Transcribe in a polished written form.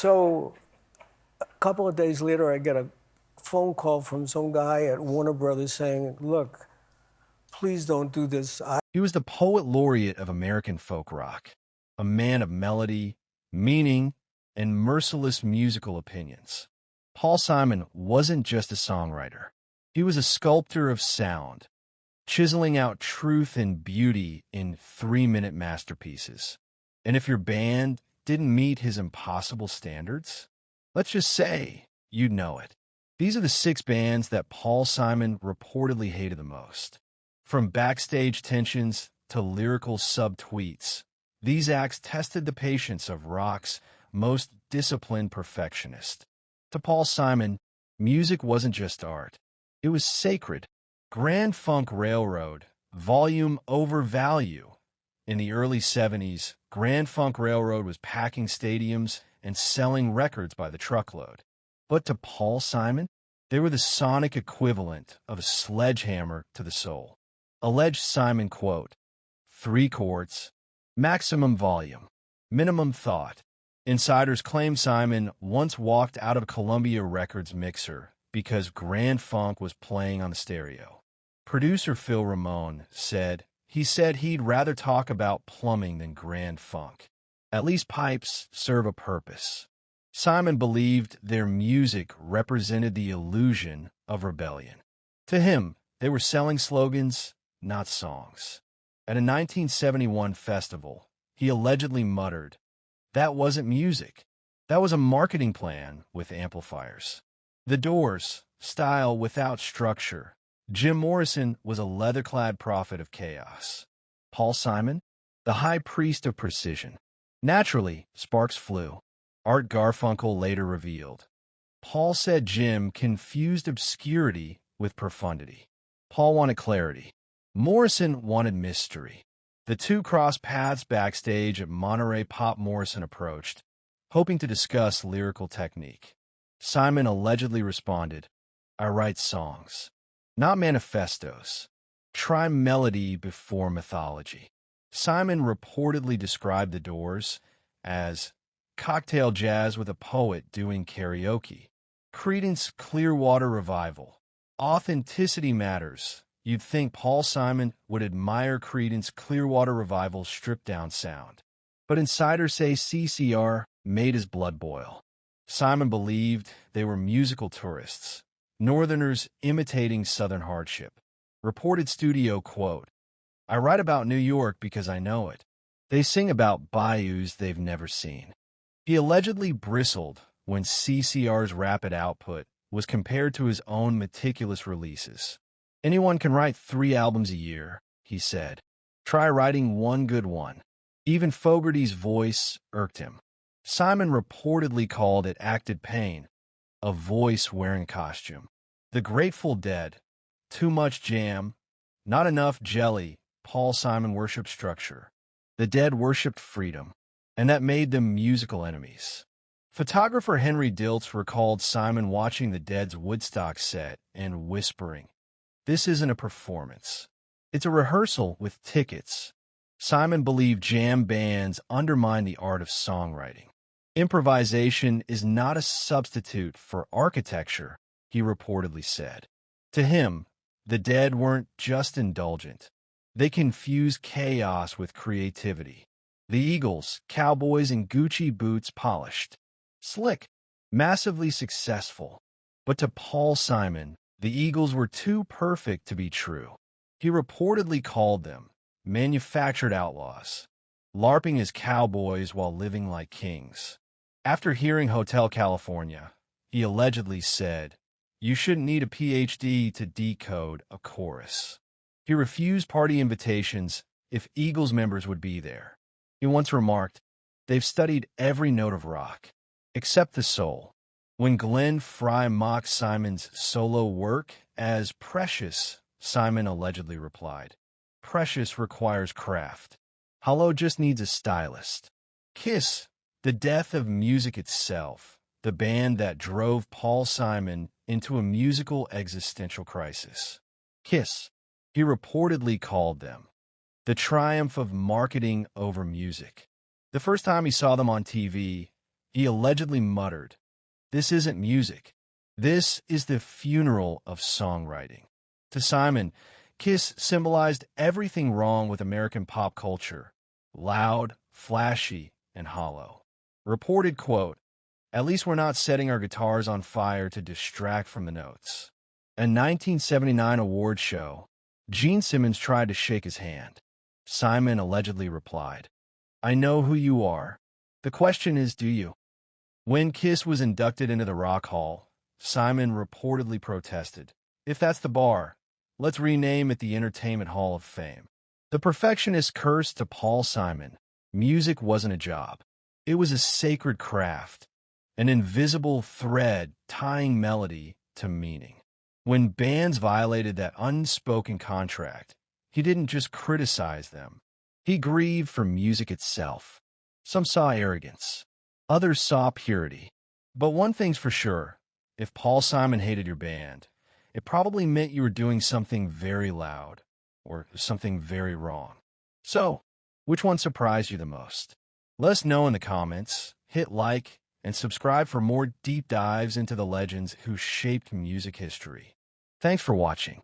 So a couple of days later, I get a phone call from some guy at Warner Brothers saying, look, please don't do this. He was the poet laureate of American folk rock, a man of melody, meaning, and merciless musical opinions. Paul Simon wasn't just a songwriter. He was a sculptor of sound, chiseling out truth and beauty in 3-minute masterpieces. And if your band didn't meet his impossible standards, let's just say you'd know it. These are the 6 bands that Paul Simon reportedly hated the most. From backstage tensions to lyrical subtweets, these acts tested the patience of rock's most disciplined perfectionist. To Paul Simon, music wasn't just art. It was sacred. Grand Funk Railroad, volume over value. In the early 70s, Grand Funk Railroad was packing stadiums and selling records by the truckload. But to Paul Simon, they were the sonic equivalent of a sledgehammer to the soul. Alleged Simon quote, 3 chords, maximum volume, minimum thought. Insiders claim Simon once walked out of Columbia Records mixer because Grand Funk was playing on the stereo. Producer Phil Ramone said he'd rather talk about plumbing than Grand Funk. At least pipes serve a purpose. Simon believed their music represented the illusion of rebellion. To him, they were selling slogans, not songs. At a 1971 festival, he allegedly muttered, "That wasn't music. That was a marketing plan with amplifiers." The Doors, style without structure. Jim Morrison was a leather-clad prophet of chaos. Paul Simon, the high priest of precision. Naturally, sparks flew. Art Garfunkel later revealed. Paul said Jim confused obscurity with profundity. Paul wanted clarity. Morrison wanted mystery. The 2 crossed paths backstage at Monterey Pop. Morrison approached, hoping to discuss lyrical technique. Simon allegedly responded, "I write songs, not manifestos. Try melody before mythology." Simon reportedly described the Doors as cocktail jazz with a poet doing karaoke. Creedence Clearwater Revival. Authenticity matters. You'd think Paul Simon would admire Creedence Clearwater Revival's stripped-down sound. But insiders say CCR made his blood boil. Simon believed they were musical tourists, Northerners imitating Southern hardship. Reported studio quote, "I write about New York because I know it. They sing about bayous they've never seen." He allegedly bristled when CCR's rapid output was compared to his own meticulous releases. "Anyone can write 3 albums a year," he said. "Try writing 1 good one." Even Fogerty's voice irked him. Simon reportedly called it acted pain, a voice wearing a costume. The Grateful Dead, too much jam, not enough jelly. Paul Simon worshipped structure. The Dead worshipped freedom, and that made them musical enemies. Photographer Henry Diltz recalled Simon watching the Dead's Woodstock set and whispering, "This isn't a performance. It's a rehearsal with tickets." Simon believed jam bands undermine the art of songwriting. "Improvisation is not a substitute for architecture," he reportedly said. To him, the Dead weren't just indulgent. They confused chaos with creativity. The Eagles, cowboys in Gucci boots polished. Slick, massively successful. But to Paul Simon, the Eagles were too perfect to be true. He reportedly called them manufactured outlaws, LARPing as cowboys while living like kings. After hearing Hotel California, he allegedly said, "You shouldn't need a PhD to decode a chorus." He refused party invitations if Eagles members would be there. He once remarked, "They've studied every note of rock, except the soul." When Glenn Frey mocked Simon's solo work as precious, Simon allegedly replied, "Precious requires craft. Hollow just needs a stylist." Kiss, the death of music itself, the band that drove Paul Simon into a musical existential crisis. Kiss, he reportedly called them, the triumph of marketing over music. The first time he saw them on TV, He allegedly muttered, "This isn't music. This is the funeral of songwriting." To Simon, Kiss symbolized everything wrong with American pop culture: loud, flashy, and hollow. Reported quote, "At least we're not setting our guitars on fire to distract from the notes." A 1979 award show, Gene Simmons tried to shake his hand. Simon allegedly replied, "I know who you are. The question is, do you?" When Kiss was inducted into the Rock Hall, Simon reportedly protested, "If that's the bar, let's rename it the Entertainment Hall of Fame." The perfectionist cursed to Paul Simon, music wasn't a job. It was a sacred craft, an invisible thread tying melody to meaning. When bands violated that unspoken contract, he didn't just criticize them. He grieved for music itself. Some saw arrogance. Others saw purity. But one thing's for sure, if Paul Simon hated your band, it probably meant you were doing something very loud or something very wrong. So, which one surprised you the most? Let us know in the comments, hit like, and subscribe for more deep dives into the legends who shaped music history. Thanks for watching.